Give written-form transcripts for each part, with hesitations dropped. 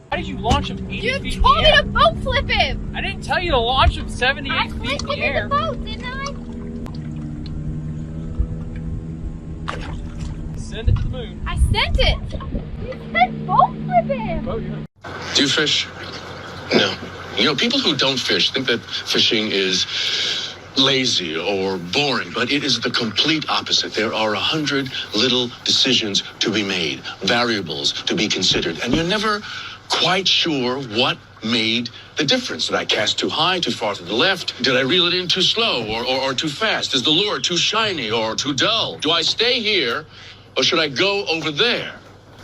Why did you launch him 80 feet in the air? You told me to boat flip him! I didn't tell you to launch him 78 feet in the air. I flipped him in the boat, didn't I? Send it to the moon. I sent it! You said boat flip him! Oh, yeah. Do you fish? No. You know, people who don't fish think that fishing is lazy or boring, but it is the complete opposite. There are 100 little decisions to be made, variables to be considered, and you're never quite sure what made the difference. Did I cast too high, too far to the left? Did I reel it in too slow or too fast? Is the lure too shiny or too dull? Do I stay here or should I go over there?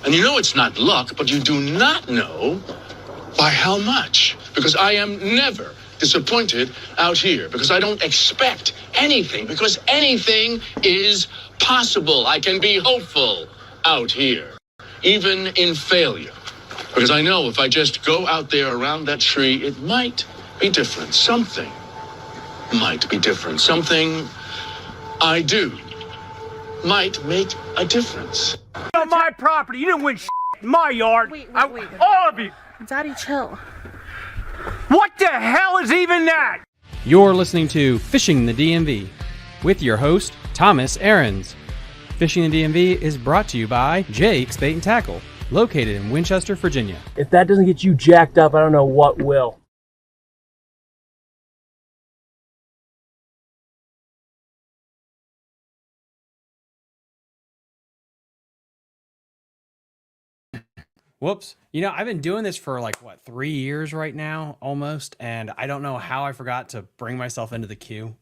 And you know it's not luck, but you do not know by how much. because I am never disappointed out here, because I don't expect anything, because anything is possible. I can be hopeful out here, even in failure. Because I know if I just go out there around that tree, it might be different. Something might be different. Something I do might make a difference. On my property, you didn't win in my yard. Wait. All of you. Daddy, chill. What the hell is even that? You're listening to Fishing the DMV with your host, Thomas Ahrens. Fishing the DMV is brought to you by Jake's Bait and Tackle, located in Winchester, Virginia. If that doesn't get you jacked up, I don't know what will. Whoops. You know, I've been doing this for 3 years right now, almost, and I don't know how I forgot to bring myself into the queue.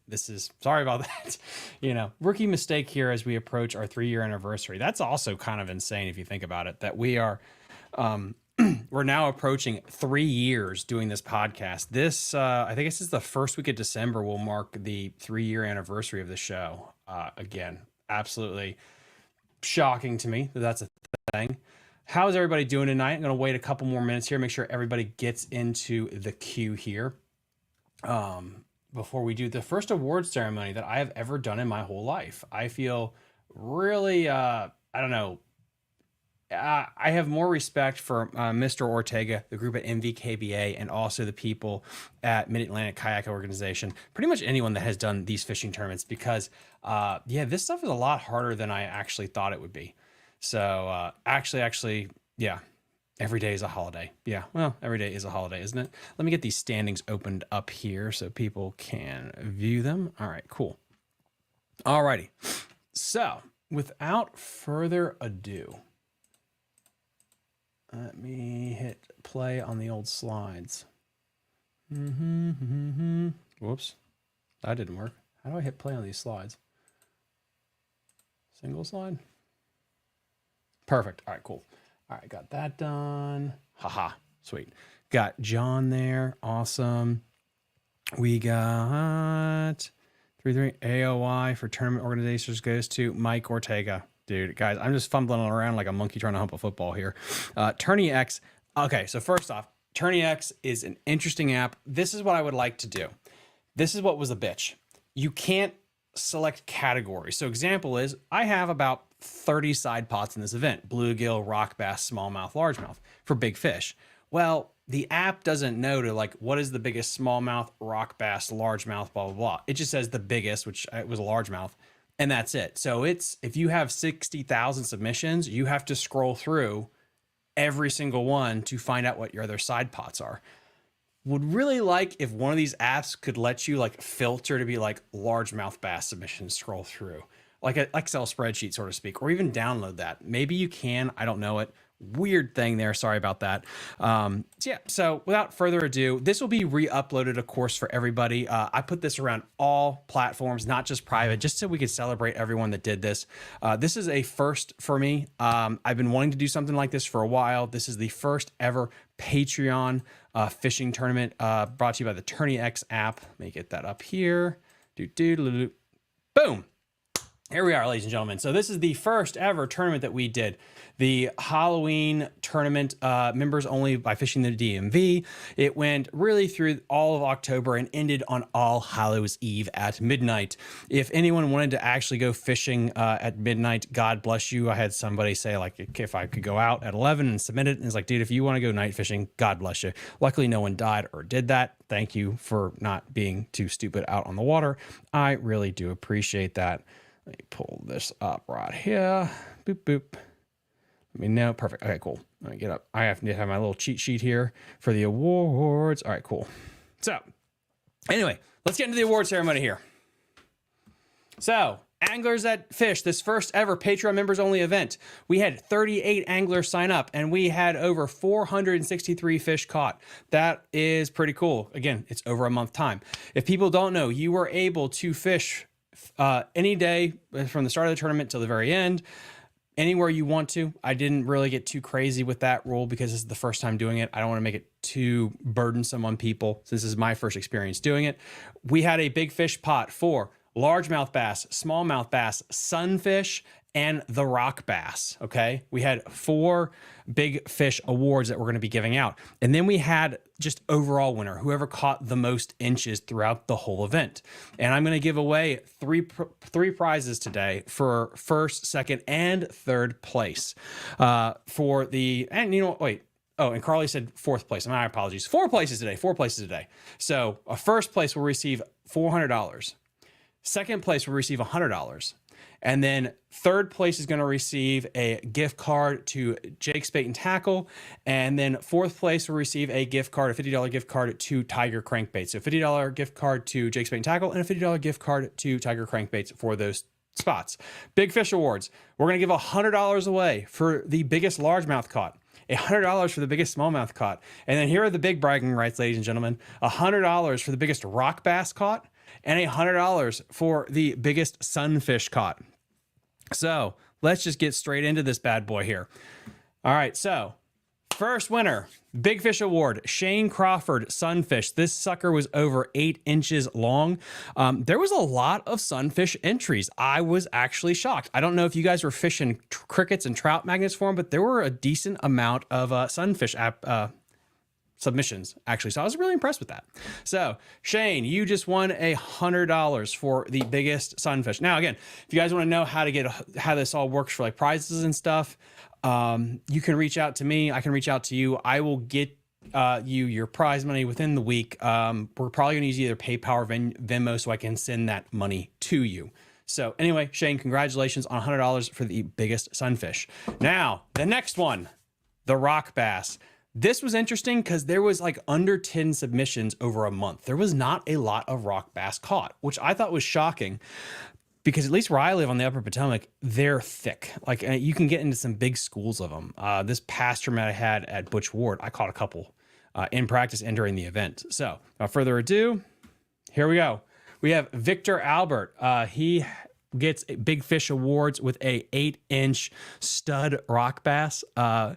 Sorry about that. Rookie mistake here as we approach our 3-year anniversary. That's also kind of insane if you think about it, that we are, we're now approaching 3 years doing this podcast. I think this is the first week of December will mark the 3-year anniversary of the show. Again, absolutely shocking to me that that's a thing. How's everybody doing tonight? I'm going to wait a couple more minutes here, make sure everybody gets into the queue here before we do the first award ceremony that I have ever done in my whole life. I feel really, I don't know. I have more respect for Mr. Ortega, the group at MVKBA, and also the people at Mid-Atlantic Kayak Organization, pretty much anyone that has done these fishing tournaments, because this stuff is a lot harder than I actually thought it would be. So actually, yeah, every day is a holiday. Yeah, well, every day is a holiday, isn't it? Let me get these standings opened up here so people can view them. All right, cool. All righty. So without further ado, let me hit play on the old slides. Whoops, that didn't work. How do I hit play on these slides? Single slide? Perfect. All right, cool. All right, got that done. Haha, sweet. Got John there. Awesome. We got 3 AOI for tournament organizers goes to Mike Ortega. Dude, guys, I'm just fumbling around like a monkey trying to hump a football here. Tourney X. Okay, so first off, Tourney X is an interesting app. This is what I would like to do. This is what was a bitch. You can't select categories. So example is I have about 30 side pots in this event: bluegill, rock bass, smallmouth, largemouth for big fish. Well, the app doesn't know to what is the biggest smallmouth, rock bass, largemouth, blah, blah, blah. It just says the biggest, which was a largemouth, and that's it. So if you have 60,000 submissions, you have to scroll through every single one to find out what your other side pots are. Would really like if one of these apps could let you filter to be largemouth bass submissions, scroll through like an Excel spreadsheet, so to speak, or even download that. Maybe you can, I don't know it. Weird thing there. Sorry about that. So without further ado, this will be re-uploaded, of course, for everybody. I put this around all platforms, not just private, just so we could celebrate everyone that did this. This is a first for me. I've been wanting to do something like this for a while. This is the first ever Patreon fishing tournament brought to you by the Tourney X app. Let me get that up here. Boom. Here we are, ladies and gentlemen. So this is the first ever tournament that we did. The Halloween tournament, members only by Fishing the DMV. It went really through all of October and ended on All Hallows Eve at midnight. If anyone wanted to actually go fishing at midnight, God bless you. I had somebody say if I could go out at 11 and submit it. And it's dude, if you want to go night fishing, God bless you. Luckily, no one died or did that. Thank you for not being too stupid out on the water. I really do appreciate that. Let me pull this up right here. Boop, boop. Let me know. Perfect. Okay, cool. Let me get up. I have to have my little cheat sheet here for the awards. All right, cool. So anyway, let's get into the award ceremony here. So Anglers That Fish, this first ever Patreon members only event. We had 38 anglers sign up and we had over 463 fish caught. That is pretty cool. Again, it's over a month time. If people don't know, you were able to fish any day from the start of the tournament till the very end. anywhere you want to. I didn't really get too crazy with that rule because this is the first time doing it. I don't want to make it too burdensome on people since this is my first experience doing it. We had a big fish pot for largemouth bass, smallmouth bass, sunfish, and the rock bass. Okay. We had 4 big fish awards that we're going to be giving out. And then we had just overall winner, whoever caught the most inches throughout the whole event. And I'm going to give away three prizes today for first, second, and third place for the, and you know, wait. Oh, and Carly said 4th place. My apologies. 4 places today. 4 places today. So a first place will receive $400. Second place will receive $100. And then third place is going to receive a gift card to Jake's Bait and Tackle. And then fourth place will receive a gift card, a $50 gift card to Tiger Crankbait. So $50 gift card to Jake's Bait and Tackle and a $50 gift card to Tiger Crankbaits for those spots. Big Fish Awards. We're going to give $100 away for the biggest largemouth caught. $100 for the biggest smallmouth caught. And then here are the big bragging rights, ladies and gentlemen. $100 for the biggest rock bass caught and $100 for the biggest sunfish caught. So let's just get straight into this bad boy here. All right, so first winner, Big Fish Award, Shane Crawford, sunfish. This sucker was over 8 inches long. There was a lot of sunfish entries. I was actually shocked. I don't know if you guys were fishing crickets and trout magnets for them, but there were a decent amount of sunfish submissions, actually. So I was really impressed with that. So Shane, you just won $100 for the biggest sunfish. Now, again, if you guys want to know how this all works for like prizes and stuff, you can reach out to me. I can reach out to you. I will get you your prize money within the week. We're probably going to use either PayPal or Venmo so I can send that money to you. So anyway, Shane, congratulations on $100 for the biggest sunfish. Now, the next one, the rock bass. This was interesting because there was like under 10 submissions over a month. There was not a lot of rock bass caught, which I thought was shocking because at least where I live on the Upper Potomac, they're thick. Like you can get into some big schools of them. This past tournament I had at Butch Ward, I caught a couple in practice and during the event. So without further ado, here we go. We have Victor Albert. He gets Big Fish Awards with a 8-inch stud rock bass.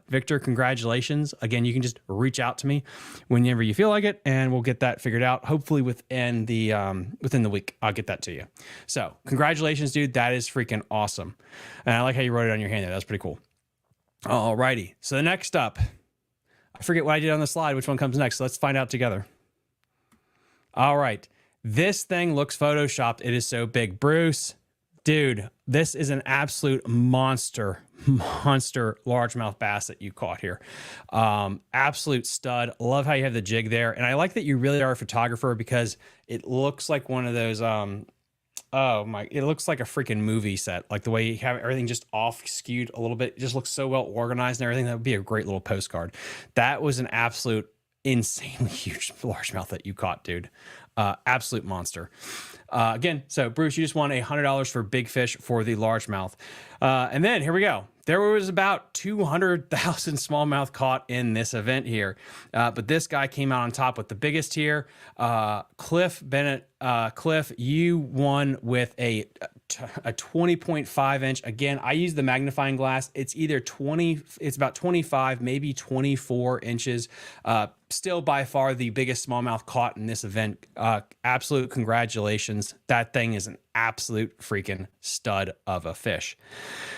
Victor, congratulations. Again, you can just reach out to me whenever you feel like it, and we'll get that figured out. Hopefully within the week, I'll get that to you. So congratulations, dude. That is freaking awesome. And I like how you wrote it on your hand there. That's pretty cool. Alrighty. So the next up, I forget what I did on the slide. Which one comes next? So let's find out together. All right. This thing looks photoshopped. It is so big. Bruce, dude, this is an absolute monster largemouth bass that you caught here. Absolute stud. Love how you have the jig there. And I like that you really are a photographer because it looks like one of those, it looks like a freaking movie set. Like the way you have everything just off skewed a little bit. It just looks so well organized and everything. That would be a great little postcard. That was an absolute insanely huge largemouth that you caught, dude. Absolute monster. Again, so Bruce, you just won $100 for Big Fish for the largemouth. And then here we go. There was about 200,000 smallmouth caught in this event here. But this guy came out on top with the biggest here. Cliff Bennett. Cliff, you won with a 20.5 inch. Again, I use the magnifying glass. It's either it's about 25, maybe 24 inches. Still by far the biggest smallmouth caught in this event. Absolute congratulations. That thing is an absolute freaking stud of a fish.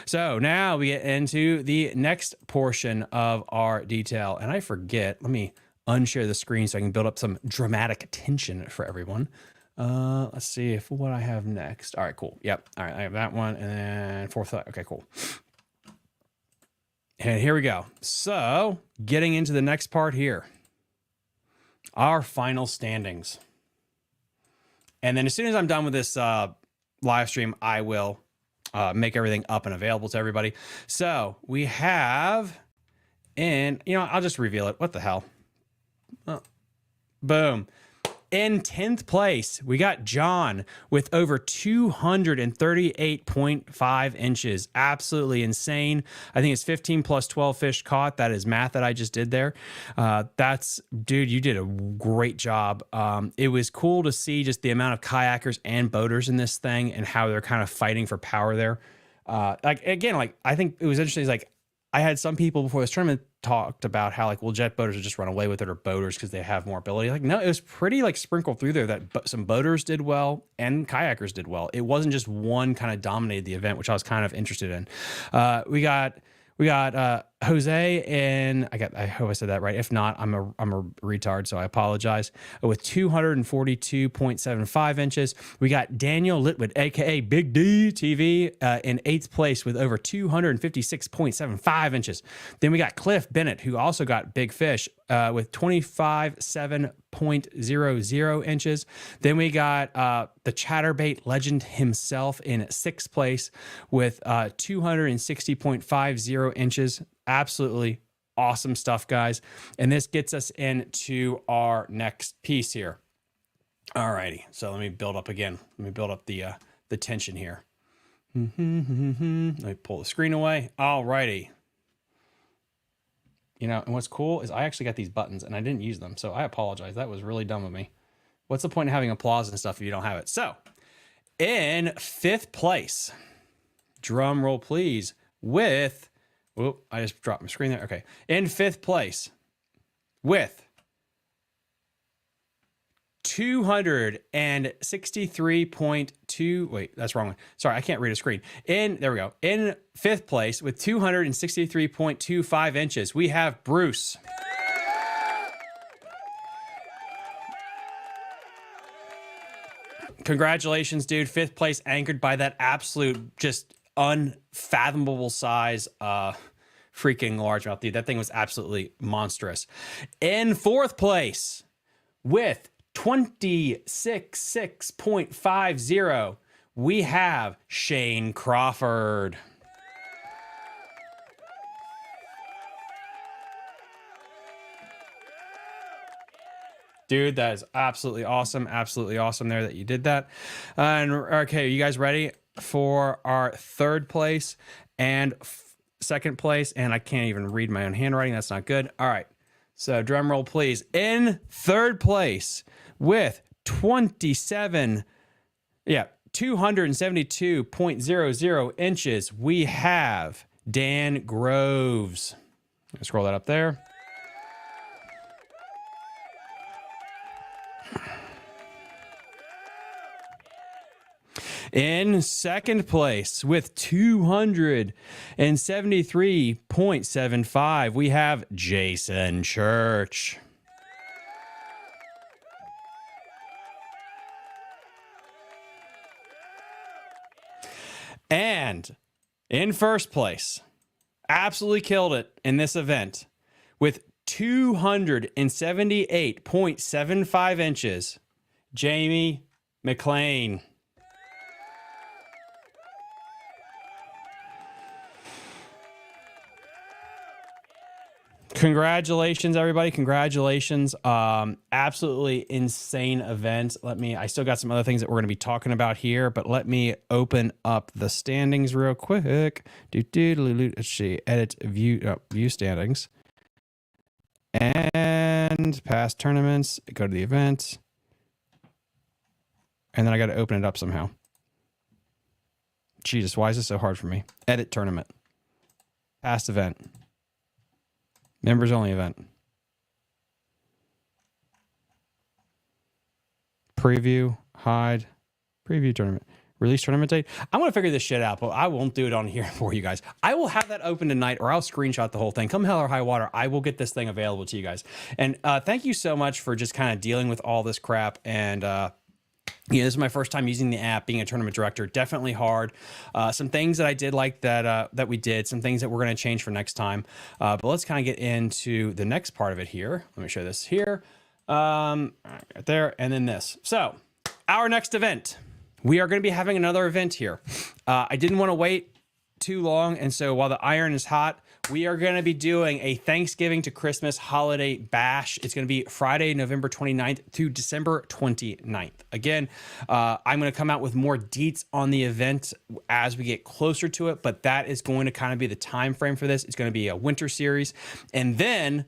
So now we get into the next portion of our detail. And I forget, let me unshare the screen so I can build up some dramatic tension for everyone. Let's see what I have next. All right, cool. Yep. All right, I have that one and then fourth. Okay, cool. And here we go. So getting into the next part here, our final standings. And then as soon as I'm done with this live stream, I will make everything up and available to everybody. So we have, and I'll just reveal it. What the hell? Oh, boom. In 10th place, we got John with over 238.5 inches. Absolutely insane. I think it's 15 plus 12 fish caught. That is math that I just did there. Dude, you did a great job. It was cool to see just the amount of kayakers and boaters in this thing and how they're kind of fighting for power there. like again, like I think it was interesting. Is like I had some people before this tournament talked about how like, well, jet boaters would just run away with it, or boaters because they have more ability. Like, no, it was pretty like sprinkled through there that some boaters did well and kayakers did well. It wasn't just one kind of dominated the event, which I was kind of interested in. We got Jose, and I hope I said that right. If not, I'm a retard, so I apologize. With 242.75 inches. We got Daniel Litwood, aka Big D TV, in 8th place with over 256.75 inches. Then we got Cliff Bennett, who also got Big Fish, with 25.7.00 inches. Then we got the Chatterbait legend himself in 6th place with 260.50 inches. Absolutely awesome stuff, guys. And this gets us into our next piece here. All righty. So let me build up again. Let me build up the tension here. Let me pull the screen away. All righty. You know, and what's cool is I actually got these buttons and I didn't use them. So I apologize. That was really dumb of me. What's the point of having applause and stuff if you don't have it? So in 5th place, drum roll please, with, whoop, I just dropped my screen there. Okay. In 5th place with 263.2, wait, that's wrong one. Sorry, I can't read a screen. There we go. In 5th place with 263.25 inches, we have Bruce. Congratulations, dude. 5th place, anchored by that absolute, just unfathomable size, freaking largemouth, dude. That thing was absolutely monstrous. In 4th place with 266.50, we have Shane Crawford. Dude, that is absolutely awesome. Absolutely awesome there that you did that. And okay, you guys ready for our 3rd place and 2nd place? And I can't even read my own handwriting. That's not good. All right. So drum roll, please. In 3rd place with 272.00 inches, we have Dan Groves. Scroll that up there. In 2nd place with 273.75, we have Jason Church. And in 1st place, absolutely killed it in this event with 278.75 inches, Jamie McLean. Congratulations, everybody. Congratulations. Absolutely insane event. I still got some other things that we're going to be talking about here, but let me open up the standings real quick. Let's see. Edit view standings. And past tournaments. Go to the event. And then I got to open it up somehow. Jesus, why is this so hard for me? Edit tournament. Past event. Members only event. Preview, hide, preview tournament, release tournament date. I'm going to figure this shit out, but I won't do it on here for you guys. I will have that open tonight, or I'll screenshot the whole thing. Come hell or high water, I will get this thing available to you guys. And thank you so much for just kind of dealing with all this crap. And this is my first time using the app, being a tournament director. Definitely hard. Some things that I did like that we did. Some things that we're going to change for next time. But let's kind of get into the next part of it here. Let me show this here. Right there, and then this. So, our next event. We are going to be having another event here. I didn't want to wait too long, and so while the iron is hot, we are going to be doing a Thanksgiving to Christmas holiday bash. It's going to be Friday, November 29th through December 29th. Again, I'm going to come out with more deets on the event as we get closer to it, but that is going to kind of be the time frame for this. It's going to be a winter series. And then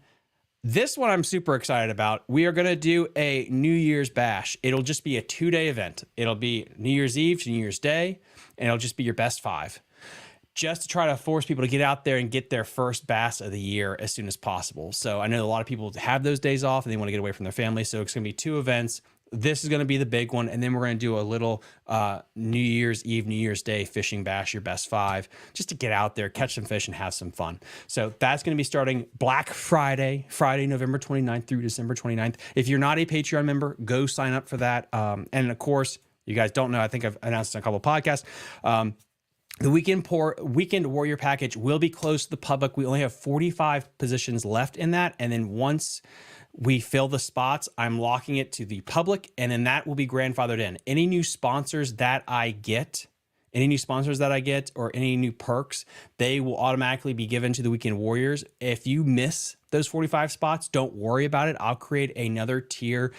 this one I'm super excited about. We are going to do a New Year's bash. It'll just be a 2-day event. It'll be New Year's Eve to New Year's Day, and it'll just be your best 5. just to try to force people to get out there and get their first bass of the year as soon as possible. So I know a lot of people have those days off and they want to get away from their family. So it's going to be 2 events. This is going to be the big one. And then we're going to do a little New Year's Eve, New Year's Day fishing bash, your best 5, just to get out there, catch some fish and have some fun. So that's going to be starting Black Friday, November 29th through December 29th. If you're not a Patreon member, go sign up for that. And of course, you guys don't know, I think I've announced in a couple of podcasts, the Weekend Warrior package will be closed to the public. We only have 45 positions left in that. And then once we fill the spots, I'm locking it to the public, and then that will be grandfathered in. Any new sponsors that I get, or any new perks, they will automatically be given to the Weekend Warriors. If you miss those 45 spots, don't worry about it. I'll create another tier.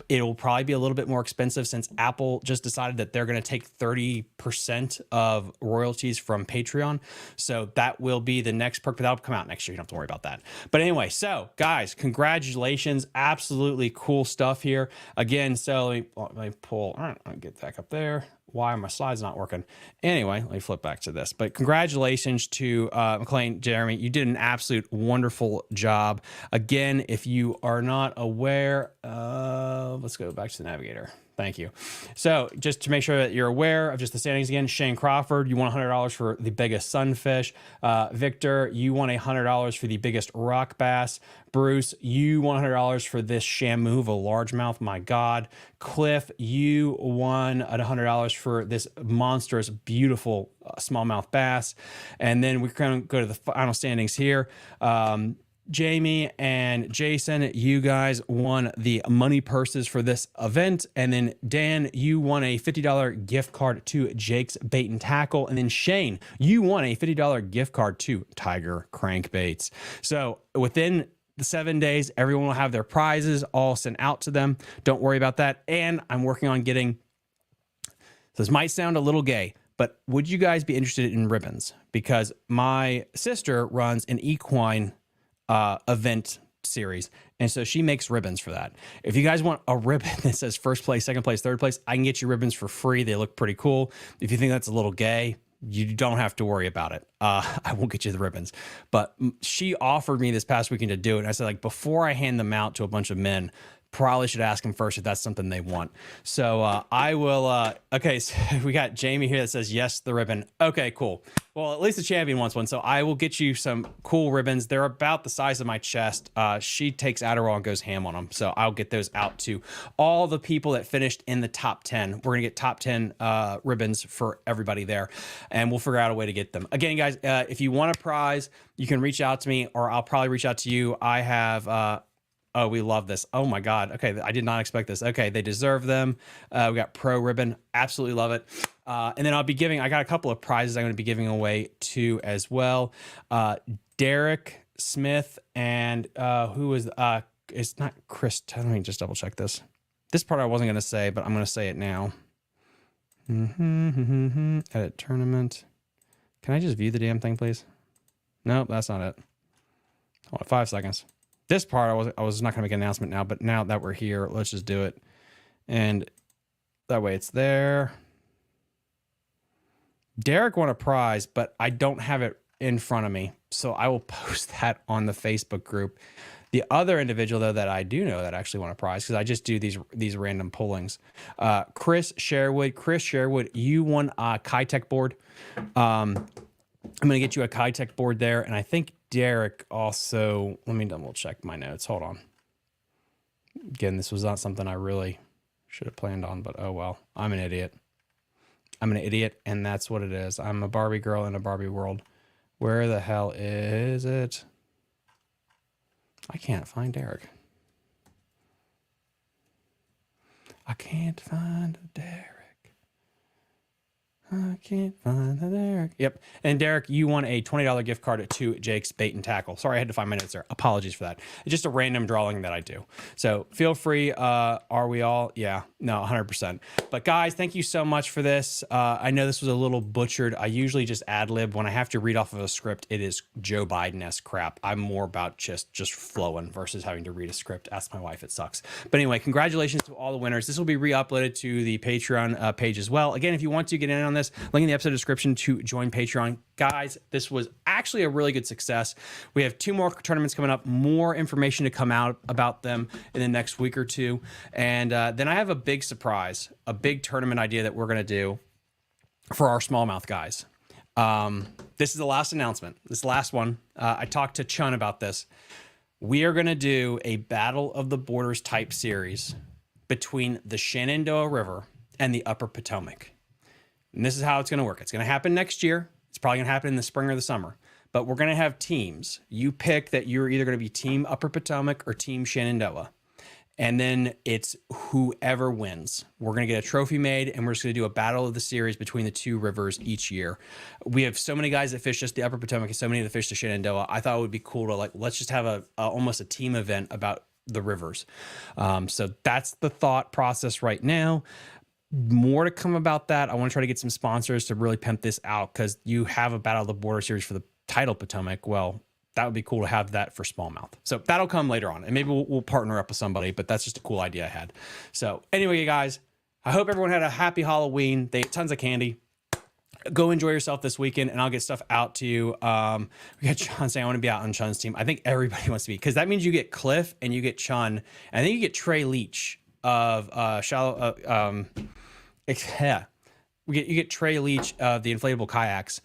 It will probably be a little bit more expensive since Apple just decided that they're going to take 30% of royalties from Patreon. So that will be the next perk, but that'll come out next year. You don't have to worry about that. But anyway, so guys, congratulations. Absolutely cool stuff here. Again, so let me pull, all right, I'll get back up there. Why are my slides not working? Anyway, let me flip back to this. But congratulations to McLean, Jeremy. You did an absolute wonderful job. Again, if you are not aware, let's go back to the navigator. Thank you. So just to make sure that you're aware of just the standings again, Shane Crawford, you won $100 for the biggest sunfish. Victor, you won $100 for the biggest rock bass. Bruce, you won $100 for this Shamu of a largemouth. My God. Cliff, you won $100 for this monstrous, beautiful smallmouth bass. And then we're going to go to the final standings here. Jamie and Jason, you guys won the money purses for this event. And then Dan, you won a $50 gift card to Jake's Bait and Tackle. And then Shane, you won a $50 gift card to Tiger Crankbaits. So within the 7 days, everyone will have their prizes all sent out to them. Don't worry about that. And I'm working on getting, this might sound a little gay, but would you guys be interested in ribbons? Because my sister runs an equine event series, and so she makes ribbons for that. If you guys want a ribbon that says first place, second place, third place, I can get you ribbons for free. They look pretty cool. If you think that's a little gay, you don't have to worry about it. I won't get you the ribbons. But she offered me this past weekend to do it, and I said, like, before I hand them out to a bunch of men, probably should ask them first if that's something they want. So I will, okay, so we got Jamie here that says yes, the ribbon. Okay, cool. Well, at least the champion wants one. So I will get you some cool ribbons. They're about the size of my chest. She takes Adderall and goes ham on them. So I'll get those out to all the people that finished in the top 10. We're going to get top 10 ribbons for everybody there, and we'll figure out a way to get them. Again, guys, if you want a prize, you can reach out to me, or I'll probably reach out to you. I have, oh, we love this. Oh my God. Okay. I did not expect this. Okay. They deserve them. We got pro ribbon. Absolutely love it. And then I got a couple of prizes I'm going to be giving away too as well. Derek Smith and who is, it's not Chris. Let me just double check this. This part I wasn't going to say, but I'm going to say it now. Edit tournament. Can I just view the damn thing, please? Nope, that's not it. Hold on, 5 seconds. This part, I was not going to make an announcement now, but now that we're here, let's just do it. And that way it's there. Derek won a prize, but I don't have it in front of me. So I will post that on the Facebook group. The other individual, though, that I do know that actually won a prize, because I just do these random pullings. Chris Sherwood, you won a Kitech board. I'm going to get you a Kitech board there, and I think Derek also, let me double check my notes. Hold on. Again, this was not something I really should have planned on, but oh well. I'm an idiot. And that's what it is. I'm a Barbie girl in a Barbie world. Where the hell is it? I can't find Derek. I can't find Derek. I can't find the Derek. Yep. And Derek, you won a $20 gift card to Jake's Bait and Tackle. Sorry, I had to find my notes there. Apologies for that. It's just a random drawing that I do. So feel free. Are we all? Yeah. No, 100%. But guys, thank you so much for this. I know this was a little butchered. I usually just ad-lib. When I have to read off of a script, it is Joe Biden-esque crap. I'm more about just flowing versus having to read a script. Ask my wife. It sucks. But anyway, congratulations to all the winners. This will be re-uploaded to the Patreon page as well. Again, if you want to get in on this, this. Link in the episode description to join Patreon. Guys, this was actually a really good success. We have 2 more tournaments coming up, more information to come out about them in the next week or 2. And then I have a big surprise, a big tournament idea that we're going to do for our smallmouth guys. This is the last announcement. This is the last one. I talked to Chun about this. We are going to do a Battle of the Borders type series between the Shenandoah River and the Upper Potomac. And this is how it's going to work. It's going to happen next year. It's probably going to happen in the spring or the summer. But we're going to have teams. You pick that you're either going to be Team Upper Potomac or Team Shenandoah. And then it's whoever wins. We're going to get a trophy made, and we're just going to do a battle of the series between the 2 rivers each year. We have so many guys that fish just the Upper Potomac and so many that fish the Shenandoah. I thought it would be cool to, like, let's just have almost a team event about the rivers. So that's the thought process right now. More to come about that. I want to try to get some sponsors to really pimp this out, because you have a Battle of the Border series for the tidal Potomac. Well, that would be cool to have that for smallmouth. So that'll come later on, and maybe we'll partner up with somebody, but that's just a cool idea I had. So anyway, guys, I hope everyone had a happy Halloween. They had tons of candy. Go enjoy yourself this weekend, and I'll get stuff out to you. We got Chun saying I want to be out on Chun's team. I think everybody wants to be, because that means you get Cliff and you get Chun, and I think you get Trey Leach of you get Trey Leach of the inflatable kayaks.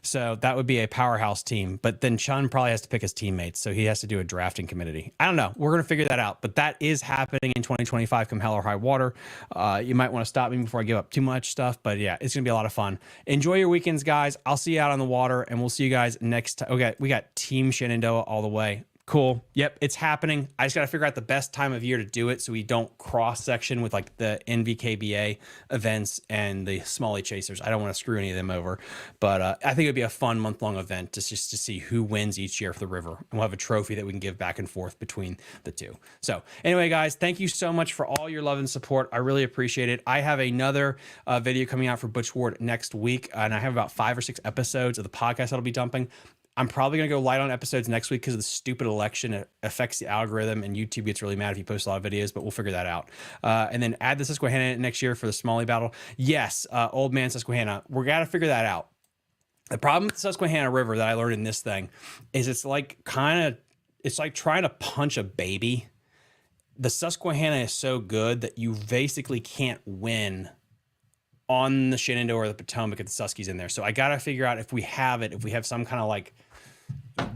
So that would be a powerhouse team. But then Chun probably has to pick his teammates, so he has to do a drafting committee. I don't know. We're going to figure that out. But that is happening in 2025 come hell or high water. You might want to stop me before I give up too much stuff. But yeah, it's going to be a lot of fun. Enjoy your weekends, guys. I'll see you out on the water, and we'll see you guys next time. Okay, we got Team Shenandoah all the way. Cool. Yep, it's happening. I just got to figure out the best time of year to do it so we don't cross-section with like the NVKBA events and the Smalley Chasers. I don't want to screw any of them over, but I think it'd be a fun month-long event just to see who wins each year for the river. And we'll have a trophy that we can give back and forth between the 2. So anyway, guys, thank you so much for all your love and support. I really appreciate it. I have another video coming out for Butch Ward next week, and I have about 5 or 6 episodes of the podcast that'll be dumping. I'm probably going to go light on episodes next week because of the stupid election. It affects the algorithm, and YouTube gets really mad if you post a lot of videos, but we'll figure that out. And then add the Susquehanna next year for the Smalley battle. Yes, Old Man Susquehanna. We're got to figure that out. The problem with the Susquehanna River that I learned in this thing is it's like trying to punch a baby. The Susquehanna is so good that you basically can't win on the Shenandoah or the Potomac if the Suskies in there. So I got to figure out if we have some kind of like,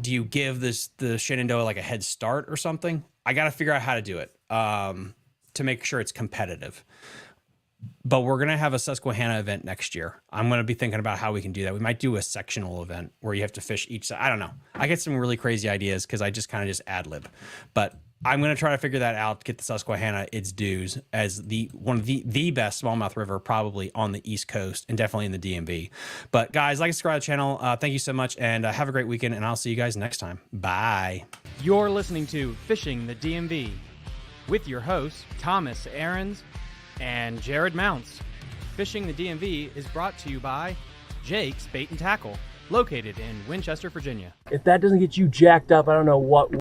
do you give the Shenandoah like a head start or something? I got to figure out how to do it to make sure it's competitive. But we're going to have a Susquehanna event next year. I'm going to be thinking about how we can do that. We might do a sectional event where you have to fish each side. I don't know. I get some really crazy ideas because I just kind of ad lib. But I'm going to try to figure that out, get the Susquehanna its dues as one of the best smallmouth river probably on the East Coast and definitely in the DMV. But guys, like and subscribe to the channel. Thank you so much, and have a great weekend, and I'll see you guys next time. Bye. You're listening to Fishing the DMV with your hosts, Thomas Ahrens and Jared Mounts. Fishing the DMV is brought to you by Jake's Bait and Tackle, located in Winchester, Virginia. If that doesn't get you jacked up, I don't know what